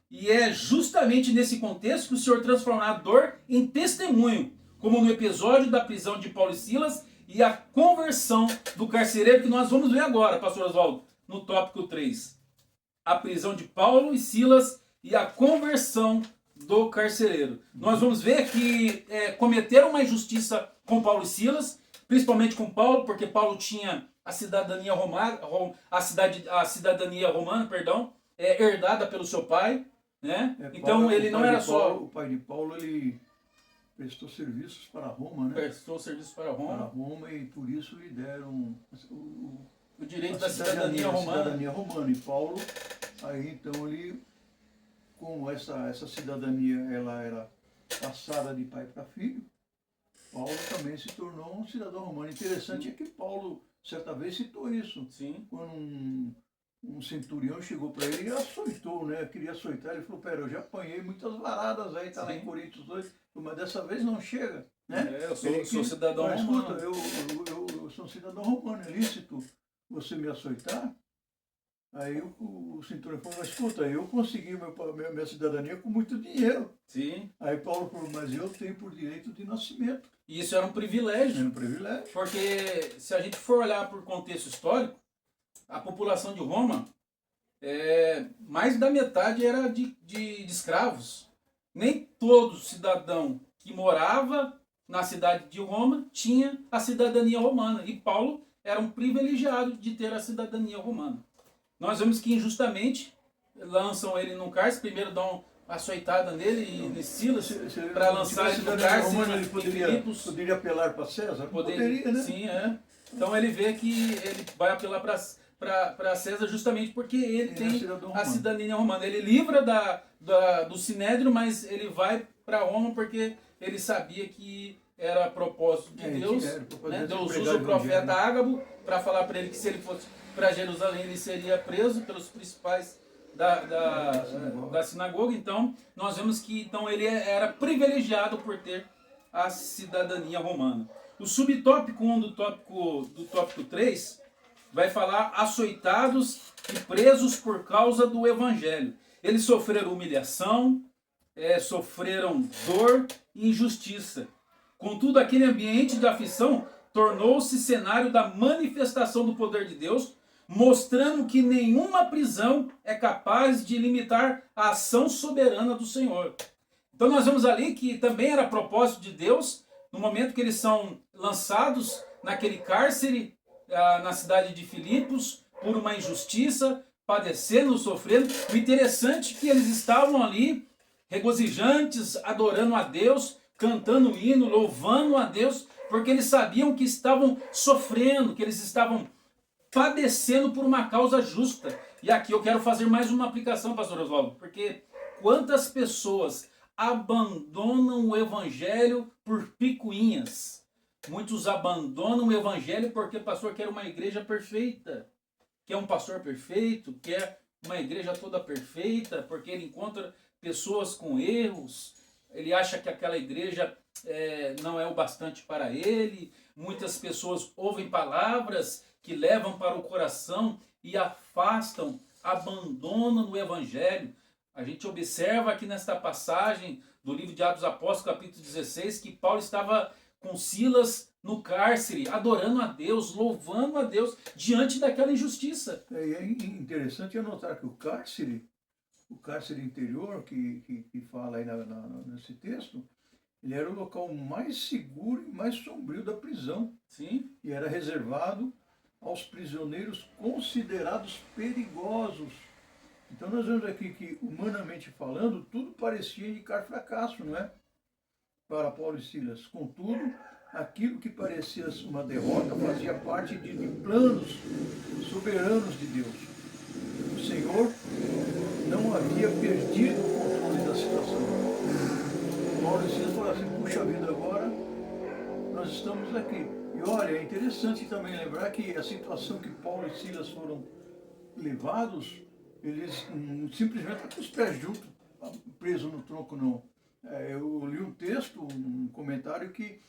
E é justamente nesse contexto que o Senhor transforma a dor em testemunho, como no episódio da prisão de Paulo e Silas e a conversão do carcereiro, que nós vamos ver agora, pastor Oswaldo, no tópico 3. A prisão de Paulo e Silas e a conversão do carcereiro. Nós vamos ver que cometeram uma injustiça com Paulo e Silas, principalmente com Paulo, porque Paulo tinha a cidadania romana, herdada pelo seu pai, né? Então Paulo, ele não era só... O pai de Paulo, ele prestou serviços para Roma, né? Prestou serviço para Roma. Para Roma, e por isso lhe deram O direito da cidadania romana. Cidadania romana. E Paulo, aí então ele, como essa cidadania ela era passada de pai para filho, Paulo também se tornou um cidadão romano. Interessante é que Paulo, certa vez, citou isso. Sim. Quando um centurião chegou para ele e açoitou, né? Queria açoitar, ele falou, pera, eu já apanhei muitas varadas aí, tá lá em Coríntios 2, mas dessa vez não chega, né? Eu sou cidadão romano. Escuta, eu sou um cidadão romano, é lícito você me açoitar? Aí o centurião falou, mas escuta, eu consegui minha cidadania com muito dinheiro. Sim. Aí Paulo falou, mas eu tenho por direito de nascimento. E isso era um privilégio. Era um privilégio. Porque se a gente for olhar por contexto histórico, a população de Roma, mais da metade era de escravos. Nem todo cidadão que morava na cidade de Roma tinha a cidadania romana. E Paulo era um privilegiado de ter a cidadania romana. Nós vemos que injustamente lançam ele num cárcere, primeiro dão uma açoitada nele e nesse Silas para lançar ele no cárcere. Ele poderia apelar para César? Poderia, né? Sim, Então ele vê que ele vai apelar para César justamente porque ele tem a cidadania romana. Ele livra do Sinédrio, mas ele vai para Roma porque ele sabia que era propósito de Deus. Né? Deus usa o profeta Ágabo para falar para ele que se ele fosse para Jerusalém ele seria preso pelos principais da sinagoga. Então nós vemos que então, ele era privilegiado por ter a cidadania romana. O subtópico 1 do tópico 3 vai falar açoitados e presos por causa do evangelho. Eles sofreram humilhação, sofreram dor e injustiça. Contudo, aquele ambiente de aflição tornou-se cenário da manifestação do poder de Deus, mostrando que nenhuma prisão é capaz de limitar a ação soberana do Senhor. Então nós vemos ali que também era propósito de Deus, no momento que eles são lançados naquele cárcere, na cidade de Filipos, por uma injustiça, padecendo, sofrendo. O interessante é que eles estavam ali, regozijantes, adorando a Deus, cantando hino, louvando a Deus, porque eles sabiam que estavam sofrendo, que eles estavam padecendo por uma causa justa. E aqui eu quero fazer mais uma aplicação, pastor Oswaldo, porque quantas pessoas abandonam o evangelho por picuinhas? Muitos abandonam o evangelho porque o pastor quer uma igreja perfeita, quer um pastor perfeito, quer uma igreja toda perfeita, porque ele encontra pessoas com erros, ele acha que aquela igreja não é o bastante para ele. Muitas pessoas ouvem palavras que levam para o coração e afastam, abandonam o evangelho. A gente observa aqui nesta passagem do livro de Atos Apóstolos, capítulo 16, que Paulo estava com Silas no cárcere, adorando a Deus, louvando a Deus, diante daquela injustiça. É interessante anotar que o cárcere interior, que fala aí nesse texto, ele era o local mais seguro e mais sombrio da prisão. Sim. E era reservado aos prisioneiros considerados perigosos. Então nós vemos aqui que, humanamente falando, tudo parecia indicar fracasso, não é? Para Paulo e Silas. Contudo, aquilo que parecia uma derrota fazia parte de planos soberanos de Deus. O Senhor não havia perdido o controle da situação. Paulo e Silas falaram assim, puxa vida, agora nós estamos aqui. E olha, é interessante também lembrar que a situação que Paulo e Silas foram levados, eles simplesmente com os pés juntos, presos no tronco, não. Eu li um texto, um comentário que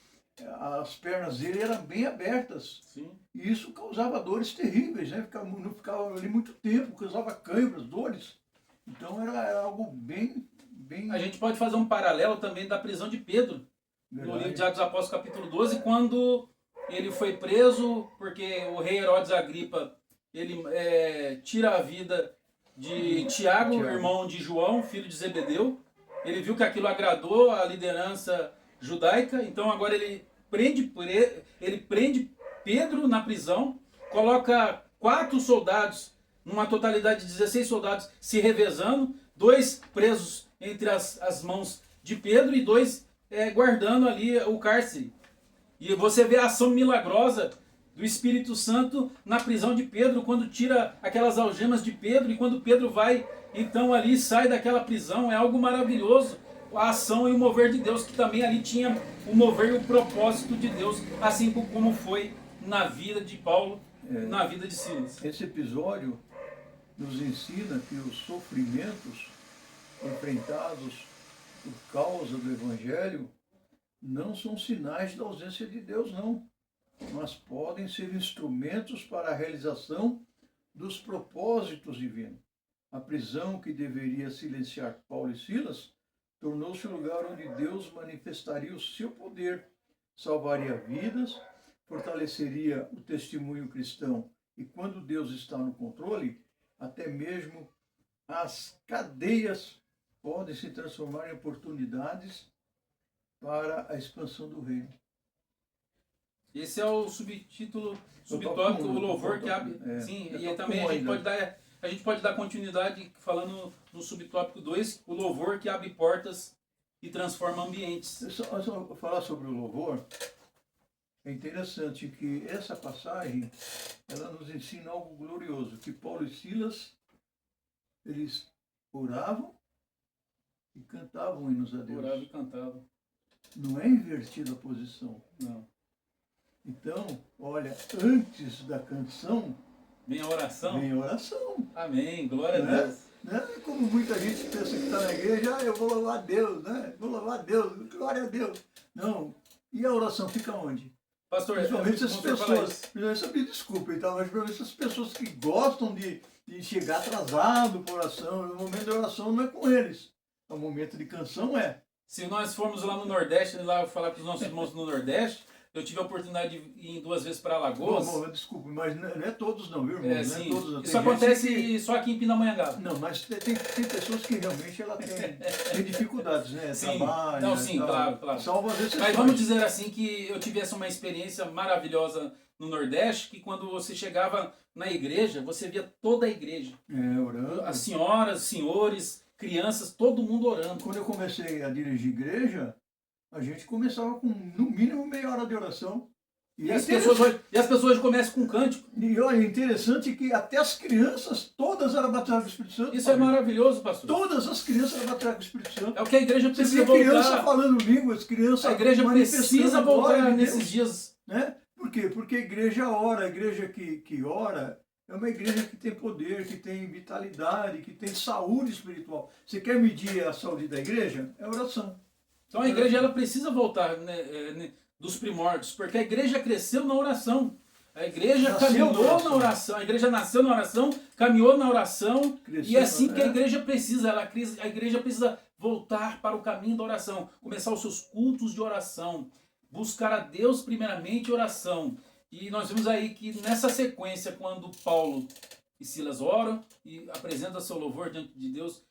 as pernas dele eram bem abertas. Sim. E isso causava dores terríveis, né? Não ficava ali muito tempo, causava câimbras, dores. Então era algo bem... A gente pode fazer um paralelo também da prisão de Pedro. Verdade. No livro de Atos Apóstolos, capítulo 12, quando ele foi preso, porque o rei Herodes Agripa, ele tira a vida de Tiago, irmão de João, filho de Zebedeu. Ele viu que aquilo agradou a liderança judaica, então agora ele prende Pedro na prisão, coloca 4 soldados numa totalidade de 16 soldados se revezando, 2 presos entre as mãos de Pedro e 2 guardando ali o cárcere. E você vê a ação milagrosa do Espírito Santo na prisão de Pedro, quando tira aquelas algemas de Pedro, e quando Pedro vai, então ali sai daquela prisão. É algo maravilhoso, a ação e o mover de Deus, que também ali tinha o mover e o propósito de Deus, assim como foi na vida de Paulo, na vida de Silas. Esse episódio nos ensina que os sofrimentos enfrentados por causa do Evangelho não são sinais da ausência de Deus, não. Mas podem ser instrumentos para a realização dos propósitos divinos. A prisão que deveria silenciar Paulo e Silas tornou-se o lugar onde Deus manifestaria o seu poder, salvaria vidas, fortaleceria o testemunho cristão. E quando Deus está no controle, até mesmo as cadeias podem se transformar em oportunidades para a expansão do reino. Esse é o subtópico, o louvor que abre. Sim, e também a gente pode dar continuidade falando no subtópico 2, o louvor que abre portas e transforma ambientes. Só falar sobre o louvor, é interessante que essa passagem, ela nos ensina algo glorioso, que Paulo e Silas, eles oravam e cantavam hinos a Deus. Oravam e cantavam. Não é invertida a posição. Não. Então, olha, antes da canção, vem a oração. Vem a oração. Amém, glória a Deus. Não é como muita gente pensa que está na igreja, eu vou louvar a Deus, né? Vou louvar a Deus, glória a Deus. Não. E a oração fica onde? Pastor, principalmente as pessoas, me desculpem, tá? Mas principalmente as pessoas que gostam de chegar atrasado para a oração, o momento da oração não é com eles. O momento de canção é. Se nós formos lá no Nordeste, lá falar com os nossos irmãos no Nordeste, eu tive a oportunidade de ir 2 vezes para Alagoas. Desculpe, mas não é todos não, viu, irmão? Não é todos, não. Isso acontece só aqui em Pindamonhangaba. Não, mas tem pessoas que realmente ela tem dificuldades, né? Sim. Trabalho. Não, sim, claro. Salva as exceções. Mas vamos dizer assim que eu tive uma experiência maravilhosa no Nordeste, que quando você chegava na igreja, você via toda a igreja. Orando. As senhoras, senhores, crianças, todo mundo orando. Quando eu comecei a dirigir igreja, a gente começava com, no mínimo, meia hora de oração. E as pessoas hoje começam com cântico. E olha, interessante que até as crianças, todas eram batizadas com o Espírito Santo. Isso é maravilhoso, pastor. Todas as crianças eram batizadas com o Espírito Santo. É o que a igreja precisa voltar. Criança falando línguas, criança a igreja precisa voltar nesses dias. Né? Por quê? Porque a igreja ora, a igreja que ora é uma igreja que tem poder, que tem vitalidade, que tem saúde espiritual. Você quer medir a saúde da igreja? É oração. Então a igreja ela precisa voltar dos primórdios, porque a igreja cresceu na oração. A igreja caminhou na oração. A igreja nasceu na oração, caminhou na oração. E é assim que a igreja precisa. A igreja precisa voltar para o caminho da oração. Começar os seus cultos de oração. Buscar a Deus primeiramente oração. E nós vimos aí que nessa sequência, quando Paulo e Silas oram e apresentam seu louvor diante de Deus,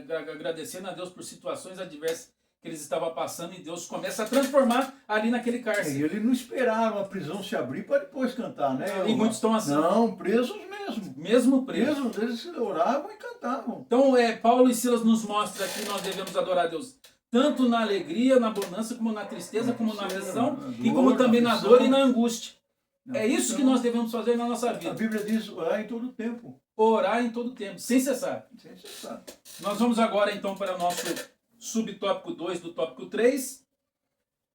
agradecendo a Deus por situações adversas que eles estavam passando, e Deus começa a transformar ali naquele cárcere. E eles não esperaram a prisão se abrir para depois cantar, né? E muitos estão assim. Não, presos mesmo. Mesmo presos. Eles oravam e cantavam. Então, Paulo e Silas nos mostram que nós devemos adorar a Deus tanto na alegria, na bonança, como na tristeza, como na aflição, e como também na dor e na angústia. É isso que nós devemos fazer na nossa vida. A Bíblia diz orar em todo o tempo. Orar em todo o tempo, sem cessar. Sem cessar. Nós vamos agora então para o nosso subtópico 2 do tópico 3,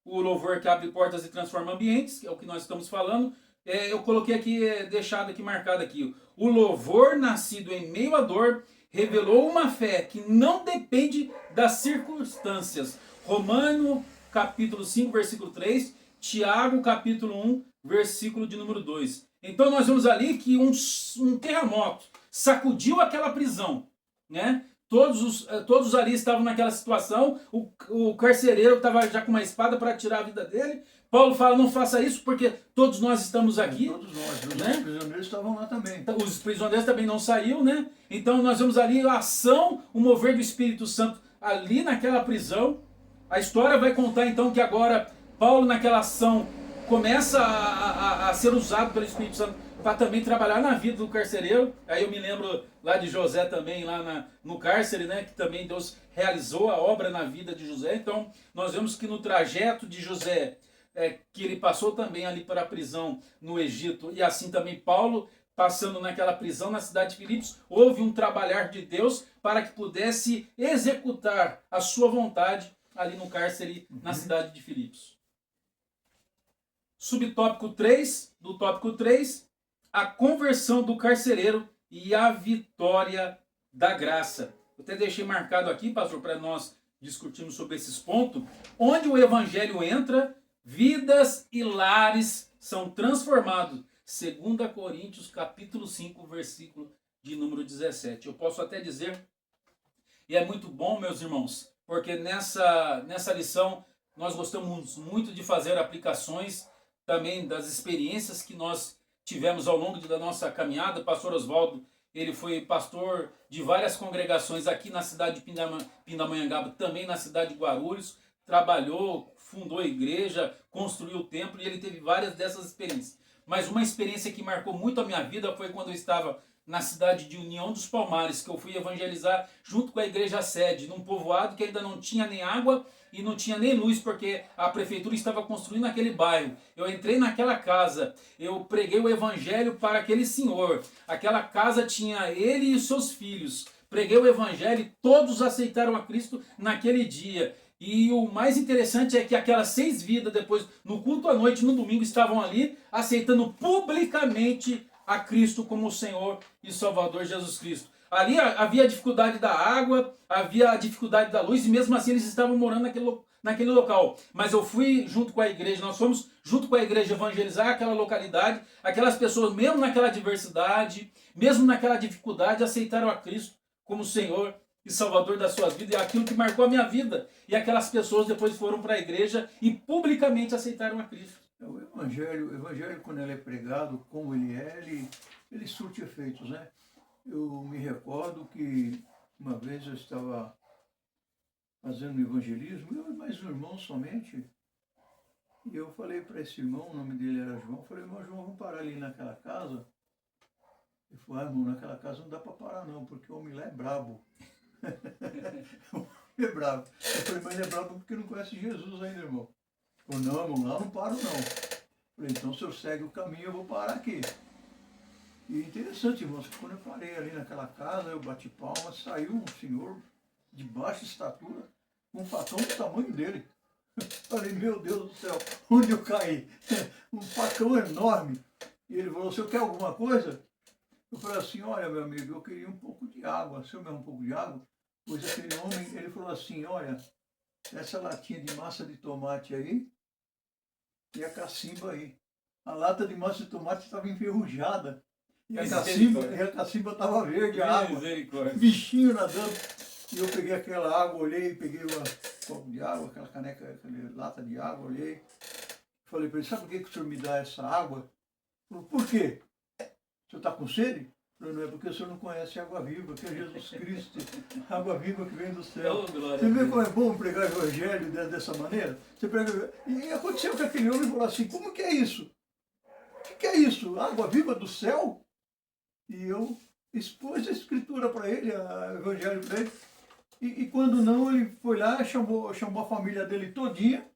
o louvor que abre portas e transforma ambientes, que é o que nós estamos falando. Eu coloquei aqui, deixado aqui, marcado aqui, o louvor nascido em meio à dor revelou uma fé que não depende das circunstâncias. Romano capítulo 5, versículo 3, Tiago capítulo 1, versículo de número 2. Então nós vemos ali que um terremoto sacudiu aquela prisão, né? Todos ali estavam naquela situação. O carcereiro estava já com uma espada para tirar a vida dele. Paulo fala, não faça isso porque todos nós estamos aqui. Todos nós, né? Os prisioneiros estavam lá também. Os prisioneiros também não saíram, né? Então nós vemos ali a ação, o mover do Espírito Santo ali naquela prisão. A história vai contar então que agora Paulo naquela ação começa a ser usado pelo Espírito Santo para também trabalhar na vida do carcereiro. Aí eu me lembro lá de José também, lá no cárcere, né? Que também Deus realizou a obra na vida de José. Então, nós vemos que no trajeto de José, que ele passou também ali para a prisão no Egito, e assim também Paulo, passando naquela prisão na cidade de Filipos, houve um trabalhar de Deus para que pudesse executar a sua vontade ali no cárcere na cidade de Filipos. Subtópico 3, do tópico 3, a conversão do carcereiro e a vitória da graça. Eu até deixei marcado aqui, pastor, para nós discutirmos sobre esses pontos. Onde o evangelho entra, vidas e lares são transformados. 2 Coríntios capítulo 5, versículo de número 17. Eu posso até dizer, e é muito bom, meus irmãos, porque nessa lição nós gostamos muito de fazer aplicações também das experiências que nós tivemos ao longo da nossa caminhada. O pastor Oswaldo, ele foi pastor de várias congregações aqui na cidade de Pindamonhangaba, também na cidade de Guarulhos, trabalhou, fundou a igreja, construiu o templo, e ele teve várias dessas experiências. Mas uma experiência que marcou muito a minha vida foi quando eu estava na cidade de União dos Palmares, que eu fui evangelizar junto com a igreja sede, num povoado que ainda não tinha nem água e não tinha nem luz, porque a prefeitura estava construindo aquele bairro. Eu entrei naquela casa, eu preguei o evangelho para aquele senhor. Aquela casa tinha ele e os seus filhos. Preguei o evangelho e todos aceitaram a Cristo naquele dia. E o mais interessante é que aquelas 6 vidas depois, no culto à noite, no domingo, estavam ali aceitando publicamente a Cristo como o Senhor e Salvador Jesus Cristo. Ali havia a dificuldade da água, havia a dificuldade da luz, e mesmo assim eles estavam morando naquele local. Mas eu fui junto com a igreja, nós fomos junto com a igreja evangelizar aquela localidade, aquelas pessoas, mesmo naquela adversidade, mesmo naquela dificuldade, aceitaram a Cristo como Senhor e Salvador das suas vidas, e aquilo que marcou a minha vida. E aquelas pessoas depois foram para a igreja e publicamente aceitaram a Cristo. O evangelho, quando ele é pregado, como ele surte efeitos, né? Eu me recordo que uma vez eu estava fazendo evangelismo, eu e mais um irmão somente, e eu falei para esse irmão, o nome dele era João, eu falei, irmão João, vamos parar ali naquela casa? Ele falou, irmão, naquela casa não dá para parar não, porque o homem lá é brabo. É brabo. Eu falei, mas ele é brabo porque não conhece Jesus ainda, irmão. Ele falou, não, irmão, lá não paro não. Eu falei, então se eu segue o caminho, eu vou parar aqui. E interessante, irmãos, que quando eu parei ali naquela casa, eu bati palma, saiu um senhor de baixa estatura, com um facão do tamanho dele. Falei, meu Deus do céu, onde eu caí? Um facão enorme. E ele falou, o senhor quer alguma coisa? Eu falei assim, olha, meu amigo, eu queria um pouco de água. O senhor me dá um pouco de água? Pois aquele homem, ele falou assim, olha, essa latinha de massa de tomate aí e a cacimba aí. A lata de massa de tomate estava enferrujada. E a cacimba estava verde, a água. Bichinho nadando. E eu peguei aquela água, olhei, peguei uma copo de água, aquela caneca, aquela lata de água, olhei. Falei para ele, sabe por que o senhor me dá essa água? Ele falou, por quê? O senhor está com sede? Eu falei, não, é porque o senhor não conhece a água viva, que é Jesus Cristo, água viva que vem do céu. Você vê como é bom pregar o evangelho dessa maneira? Você prega... E aconteceu que aquele homem falou assim, como que é isso? O que é isso? Água viva do céu? E eu expus a escritura para ele, o evangelho para ele. E quando não, ele foi lá, chamou a família dele todinha,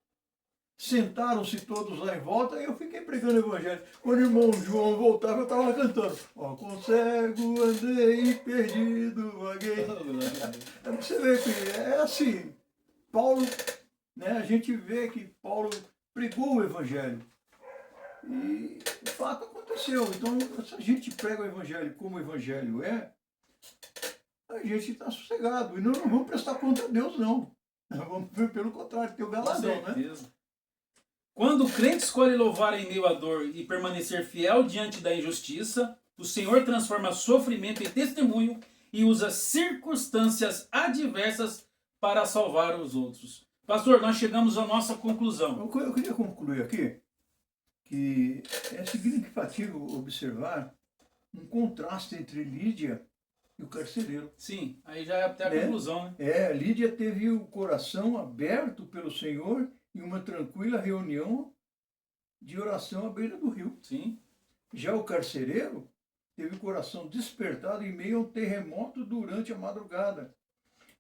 sentaram-se todos lá em volta, e eu fiquei pregando o evangelho. Quando o irmão João voltava, eu estava lá cantando. Ó, com cego andei, perdido vaguei. Você vê que é assim, Paulo, né, a gente vê que Paulo pregou o evangelho. E o fato aconteceu. Então, se a gente prega o evangelho como o evangelho é, a gente está sossegado. E não vamos prestar conta a Deus, não. Vamos, pelo contrário, ter o galadão, né? Quando o crente escolhe louvar em meio à dor e permanecer fiel diante da injustiça, o Senhor transforma sofrimento em testemunho e usa circunstâncias adversas para salvar os outros. Pastor, nós chegamos à nossa conclusão. Eu queria concluir aqui que é significativo observar um contraste entre Lídia e o carcereiro. Sim, aí já é até a conclusão, né? Lídia teve o coração aberto pelo Senhor em uma tranquila reunião de oração à beira do rio. Sim. Já o carcereiro teve o coração despertado em meio a um terremoto durante a madrugada.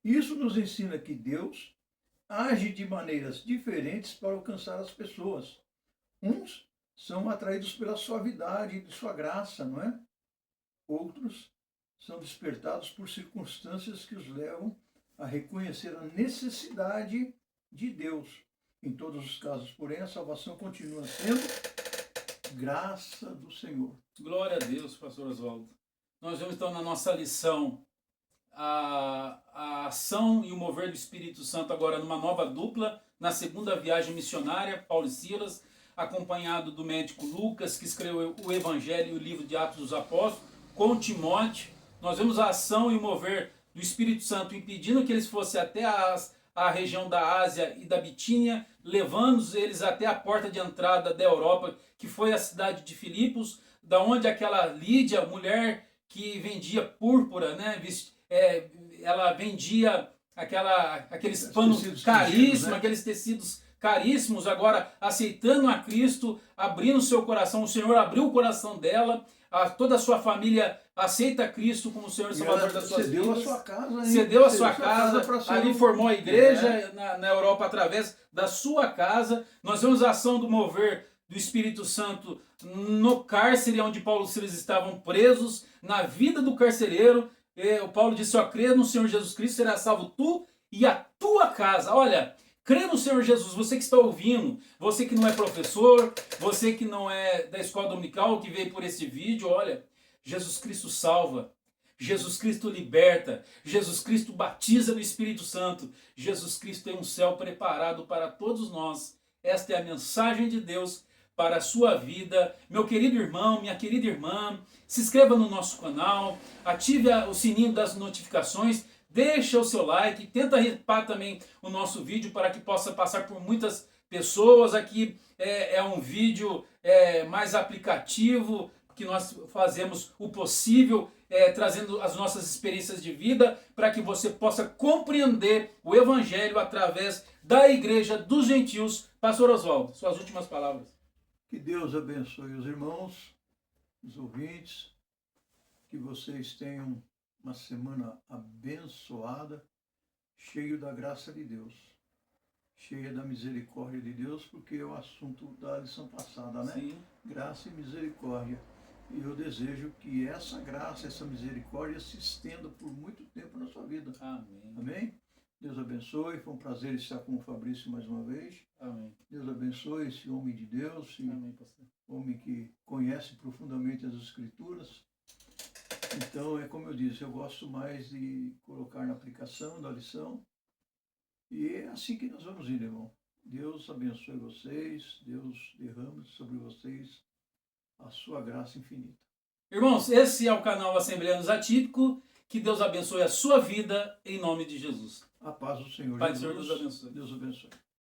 Isso nos ensina que Deus age de maneiras diferentes para alcançar as pessoas. Uns são atraídos pela suavidade e de sua graça, não é? Outros são despertados por circunstâncias que os levam a reconhecer a necessidade de Deus. Em todos os casos, porém, a salvação continua sendo graça do Senhor. Glória a Deus, pastor Oswaldo. Nós vamos então na nossa lição a ação e o mover do Espírito Santo agora numa nova dupla, na segunda viagem missionária, Paulo e Silas, acompanhado do médico Lucas, que escreveu o Evangelho e o livro de Atos dos Apóstolos, com Timóteo. Nós vemos a ação e o mover do Espírito Santo impedindo que eles fossem até a região da Ásia e da Bitínia, levando eles até a porta de entrada da Europa, que foi a cidade de Filipos, da onde aquela Lídia, mulher que vendia púrpura, né, ela vendia aqueles panos caríssimos, né? Aqueles tecidos caríssimos, agora aceitando a Cristo, abrindo seu coração. O Senhor abriu o coração dela, toda a sua família aceita Cristo como o Senhor e Salvador das suas vidas. Cedeu a sua casa. Cedeu a sua casa, ali formou a igreja na Europa através da sua casa. Nós vemos a ação do mover do Espírito Santo no cárcere onde Paulo e Silas estavam presos, na vida do carcereiro. O Paulo disse: ó, crê no Senhor Jesus Cristo, será salvo tu e a tua casa. Olha, crê no Senhor Jesus, você que está ouvindo, você que não é professor, você que não é da escola dominical, que veio por esse vídeo, olha, Jesus Cristo salva, Jesus Cristo liberta, Jesus Cristo batiza no Espírito Santo, Jesus Cristo tem um céu preparado para todos nós. Esta é a mensagem de Deus para a sua vida. Meu querido irmão, minha querida irmã, se inscreva no nosso canal, ative o sininho das notificações, deixa o seu like, tenta ripar também o nosso vídeo para que possa passar por muitas pessoas. Aqui é um vídeo mais aplicativo, que nós fazemos o possível, trazendo as nossas experiências de vida, para que você possa compreender o Evangelho através da Igreja dos Gentios. Pastor Oswaldo, suas últimas palavras. Que Deus abençoe os irmãos, os ouvintes, que vocês tenham uma semana abençoada, cheio da graça de Deus, cheia da misericórdia de Deus, porque é o assunto da lição passada, né? Sim. Graça e misericórdia. E eu desejo que essa graça, essa misericórdia se estenda por muito tempo na sua vida. Amém. Amém? Deus abençoe. Foi um prazer estar com o Fabrício mais uma vez. Amém. Deus abençoe esse homem de Deus, esse Amém, pastor. homem que conhece profundamente as Escrituras. Então, é como eu disse, eu gosto mais de colocar na aplicação da lição. E é assim que nós vamos ir, irmão. Deus abençoe vocês, Deus derrame sobre vocês a sua graça infinita. Irmãos, esse é o canal Assembleanos Atípico. Que Deus abençoe a sua vida, em nome de Jesus. A paz do Senhor Pai do Jesus. Senhor, Deus abençoe. Deus abençoe.